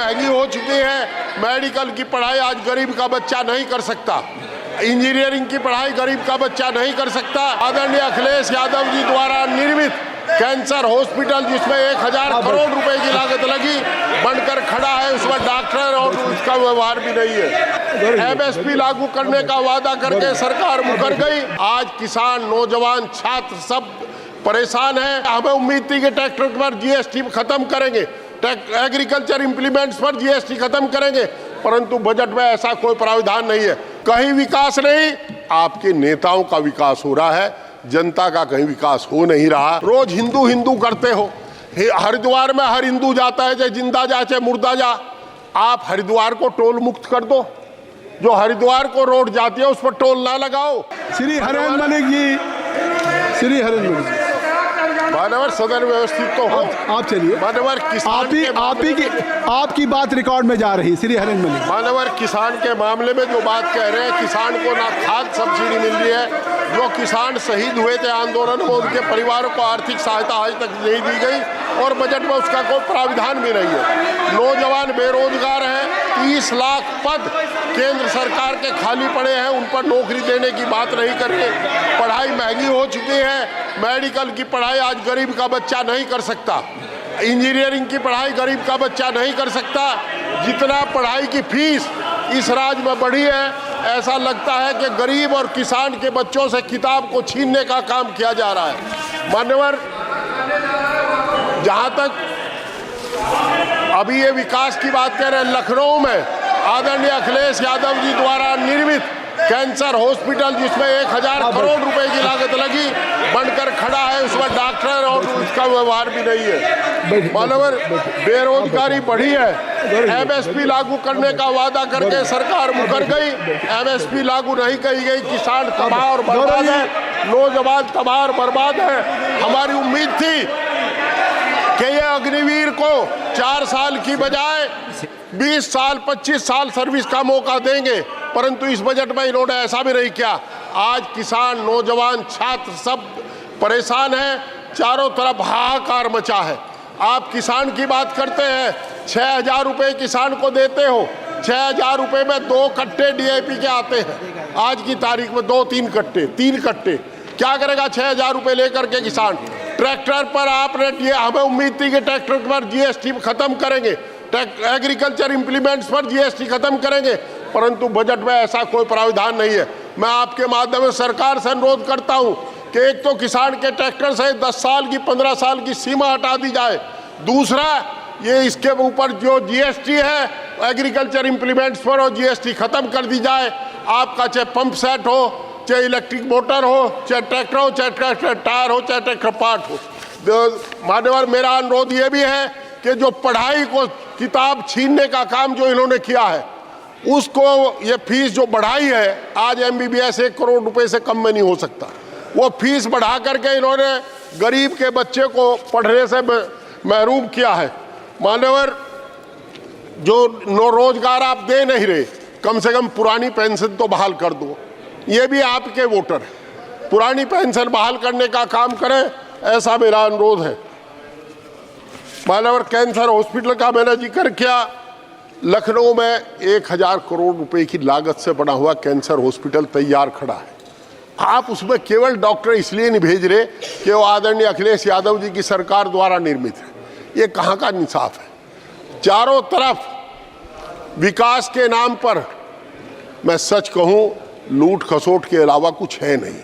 महंगी हो चुकी है। मेडिकल की पढ़ाई आज गरीब का बच्चा नहीं कर सकता, इंजीनियरिंग की पढ़ाई गरीब का बच्चा नहीं कर सकता। आदरणीय अखिलेश यादव जी द्वारा निर्मित कैंसर हॉस्पिटल, जिसमें 1000 करोड़ रुपए की लागत लगी, बनकर खड़ा है, उसमें डॉक्टर और उसका व्यवहार भी नहीं है। एमएसपी लागू करने का वादा करके सरकार मुकर गई। आज किसान, नौजवान, छात्र सब परेशान है। हमें उम्मीद थी कि ट्रैक्टर पर जीएसटी खत्म करेंगे, एग्रीकल्चर इंप्लीमेंट्स पर जीएसटी खत्म करेंगे, परंतु बजट में ऐसा कोई प्रावधान नहीं है। कहीं विकास नहीं, आपके नेताओं का विकास हो रहा है, जनता का कहीं विकास हो नहीं रहा। रोज हिंदू हिंदू करते हो। हरिद्वार में हर हिंदू जाता है, चाहे जिंदा जा चाहे मुर्दा जा। आप हरिद्वार को टोल मुक्त कर दो, जो हरिद्वार को रोड जाती है उस पर टोल ना लगाओ। श्री हरेंद्र मलिक जी, श्री हरेंद्र मलिक जी, मानवर सदन व्यवस्थित तो हो। आप चलिए। मानवर किसान आपकी बात रिकॉर्ड में जा रही। श्री हरेंद्र मलिक, मानवर किसान के मामले में जो बात कह रहे हैं, किसान को ना खाद सब्सिडी मिल रही है, जो किसान शहीद हुए थे आंदोलन में उनके परिवारों को आर्थिक सहायता आज तक नहीं दी गई और बजट में उसका कोई प्रावधान भी नहीं है। नौजवान बेरोजगार हैं, 30 लाख पद केंद्र सरकार के खाली पड़े हैं, उन पर नौकरी देने की बात नहीं कर रहे। पढ़ाई महंगी हो चुकी है, मेडिकल की पढ़ाई आज गरीब का बच्चा नहीं कर सकता, इंजीनियरिंग की पढ़ाई गरीब का बच्चा नहीं कर सकता। जितना पढ़ाई की फीस इस राज्य में बढ़ी है, ऐसा लगता है कि गरीब और किसान के बच्चों से किताब को छीनने का काम किया जा रहा है। मान्यवर, जहां तक अभी ये विकास की बात कह रहे हैं, लखनऊ में आदरणीय अखिलेश यादव जी द्वारा निर्मित कैंसर हॉस्पिटल, जिसमें 1000 करोड़ रुपए की लागत लगी, बनकर खड़ा है, उसमें डॉक्टर और उसका व्यवहार भी नहीं है। मानवर, बेरोजगारी बढ़ी है। एमएसपी लागू करने का वादा करके सरकार मुकर गई। एमएसपी लागू नहीं की गई, किसान तबाह और बर्बाद है, नौजवान तबाह और बर्बाद है। हमारी उम्मीद थी कि ये अग्निवीर को 4 साल की बजाय 20 साल 25 साल सर्विस का मौका देंगे, परंतु इस बजट में इन्होंने ऐसा भी नहीं किया। आज किसान, नौजवान, छात्र सब परेशान हैं, चारों तरफ हाहाकार मचा है। आप किसान की बात करते हैं, 6000 रुपये किसान को देते हो, 6000 रुपये में 2 कट्टे डीएपी के आते हैं। आज की तारीख में 2-3 कट्टे, 3 कट्टे, क्या करेगा 6000 रुपये लेकर के किसान? ट्रैक्टर पर आपने, हमें उम्मीद थी कि ट्रैक्टर पर जीएसटी खत्म करेंगे, एग्रीकल्चर इंप्लीमेंट्स पर जीएसटी खत्म करेंगे, परंतु बजट में ऐसा कोई प्रावधान नहीं है। मैं आपके माध्यम से सरकार से अनुरोध करता हूं कि एक तो किसान के ट्रैक्टर से 10 साल की 15 साल की सीमा हटा दी जाए, दूसरा ये इसके ऊपर जो जीएसटी है एग्रीकल्चर इंप्लीमेंट्स पर और जीएसटी खत्म कर दी जाए। आपका चाहे पंप सेट हो, चाहे इलेक्ट्रिक मोटर हो, चाहे ट्रैक्टर हो, चाहे ट्रैक्टर टायर हो, चाहे ट्रैक्टर पार्ट हो। मान्यवर, मेरा अनुरोध ये भी है कि जो पढ़ाई को किताब छीनने का काम जो इन्होंने किया है, उसको ये फीस जो बढ़ाई है, आज एमबीबीएस 1 करोड़ रुपए से कम में नहीं हो सकता, वो फीस बढ़ा करके इन्होंने गरीब के बच्चे को पढ़ने से महरूम किया है। मान्यवर, जो रोजगार आप दे नहीं रहे, कम से कम पुरानी पेंशन तो बहाल कर दो, ये भी आपके वोटर हैं, पुरानी पेंशन बहाल करने का काम करें, ऐसा मेरा अनुरोध है। मान्यवर, कैंसर हॉस्पिटल का मैंने जिक्र किया, लखनऊ में 1000 करोड़ रुपए की लागत से बना हुआ कैंसर हॉस्पिटल तैयार खड़ा है। आप उसमें केवल डॉक्टर इसलिए नहीं भेज रहे कि वो आदरणीय अखिलेश यादव जी की सरकार द्वारा निर्मित है। ये कहाँ का इंसाफ है? चारों तरफ विकास के नाम पर, मैं सच कहूँ, लूट खसोट के अलावा कुछ है नहीं,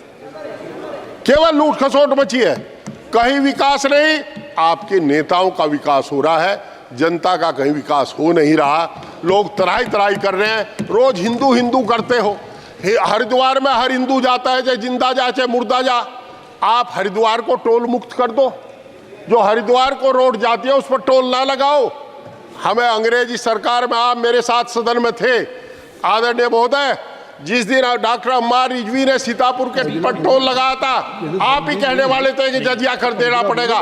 केवल लूट खसोट मची है, कहीं विकास नहीं। आपके नेताओं का विकास हो रहा है, जनता का कहीं विकास हो नहीं रहा। लोग तराई तराई कर रहे हैं, रोज हिंदू हिंदू करते हो। हरिद्वार में हर हिंदू जाता है, चाहे जिंदा जा चाहे मुर्दा जा। आप हरिद्वार को टोल मुक्त कर दो, जो हरिद्वार को रोड जाती है उस पर टोल ना लगाओ। हमें अंग्रेजी सरकार में, आप मेरे साथ सदन में थे आदरणीय महोदय, जिस दिन डॉक्टर अम्मार रिजवी ने सीतापुर के पर टोल लगाया था, आप ही कहने वाले थे कि जजिया कर देना पड़ेगा।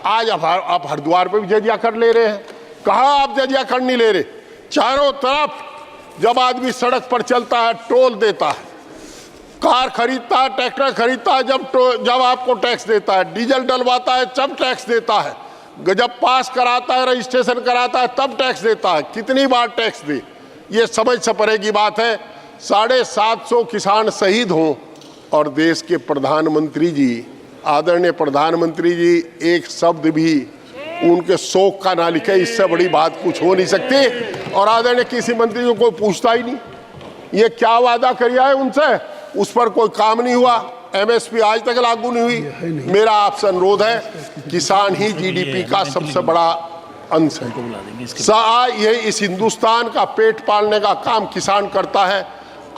आज आप हरिद्वार पे भी जजिया कर ले रहे हैं। कहाँ आप जजिया कर नहीं ले रहे? चारों तरफ जब आदमी सड़क पर चलता है टोल देता है, कार खरीदता है, ट्रैक्टर खरीदता है जब आपको टैक्स देता है, डीजल डलवाता है जब टैक्स देता है। जब पास कराता है, रजिस्ट्रेशन कराता है, तब टैक्स देता है। कितनी बार टैक्स दे, ये समझ से परे की बात है। 750 किसान शहीद हों और देश के प्रधानमंत्री जी, आदरणीय प्रधानमंत्री जी, एक शब्द भी उनके शोक का ना लिखे, इससे बड़ी बात कुछ हो नहीं सकती। और आदरणीय कृषि मंत्री को कोई पूछता ही नहीं, ये क्या वादा किया है उनसे, उस पर कोई काम नहीं हुआ। एमएसपी आज तक लागू नहीं हुई। मेरा आपसे अनुरोध है, किसान ही जीडीपी का सबसे बड़ा अंश है। ये इस हिंदुस्तान का पेट पालने का काम किसान करता है।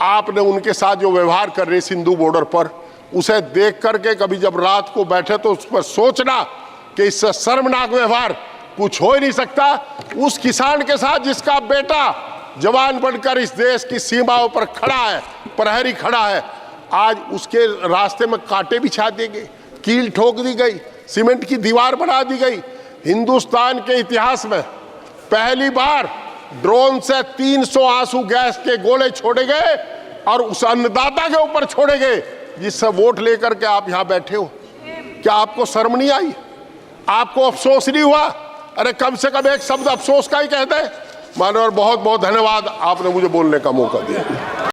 आपने उनके साथ जो व्यवहार कर रहे सिंधु बॉर्डर पर, उसे देख करके कभी जब रात को बैठे तो उस पर सोचना कि इससे शर्मनाक व्यवहार कुछ हो ही नहीं सकता। उस किसान के साथ जिसका बेटा जवान बनकर इस देश की सीमाओं पर खड़ा है, प्रहरी खड़ा है, आज उसके रास्ते में कांटे बिछा दिए गए, कील ठोक दी गई, सीमेंट की दीवार बना दी गई। हिंदुस्तान के इतिहास में पहली बार ड्रोन से 300 आंसू गैस के गोले छोड़े गए और उस अन्नदाता के ऊपर छोड़े गए जिससे वोट लेकर के आप यहां बैठे हो। क्या आपको शर्म नहीं आई? आपको अफसोस नहीं हुआ? अरे कम से कम एक शब्द अफसोस का ही कहते। माननीय, बहुत बहुत धन्यवाद, आपने मुझे बोलने का मौका दिया।